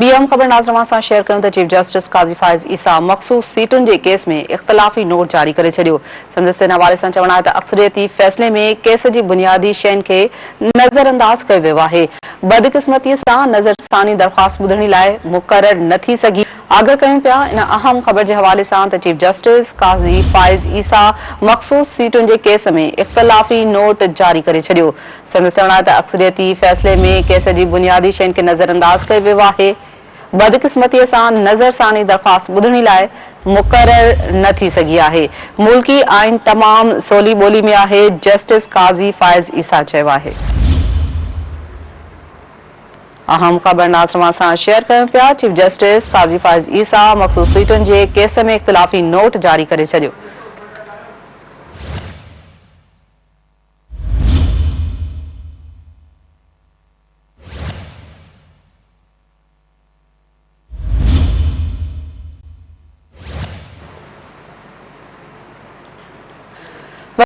BM ख़बर नाज़रन सां share कयूं त चीफ जस्टिस काज़ी फ़ाइज़ ईसा मख़सूस सीटुनि जे केस में इख़्तिलाफ़ी नोट जारी करे छॾियो। संदसि इन हवाले सां चवणु आहे त अक्सरियती फ़ैसिले में केस जी बुनियादी शयुनि खे नज़रअंदाज़ कयो वियो आहे। बदकिस्मतीअ सां नज़रसानी दरख़्वास्त ॿुधण लाइ मुक़रर न थी सघी। आगाह कयूं पिया इन अहम ख़बर जे हवाले सां त चीफ जस्टिस काज़ी फ़ाइज़ ईसा मख़सूस सीटुनि जे केस में इख़्तिलाफ़ी नोट जारी करे छॾियो। संदसि चवणु आहे त अक्सरियती फ़ैसिले में केस जी बुनियादी शयुनि खे नज़रअंदाज़ कयो वियो आहे। बदकिस्मतीअ सां नज़रसानी दरख़्वास्त ॿुधण लाइ मुक़रर न थी सघी आहे। मुल्की आइन तमाम सवली ॿोली में आहे, जस्टिस काज़ी फ़ाइज़ ईसा चयो आहे। अहम ख़बर नाज़रन सां शेयर कयूं पिया। चीफ जस्टिस काज़ी फ़ाइज़ ईसा मख़सूस सीटुनि जे केस में इख़्तिलाफ़ी नोट जारी करे छॾियो।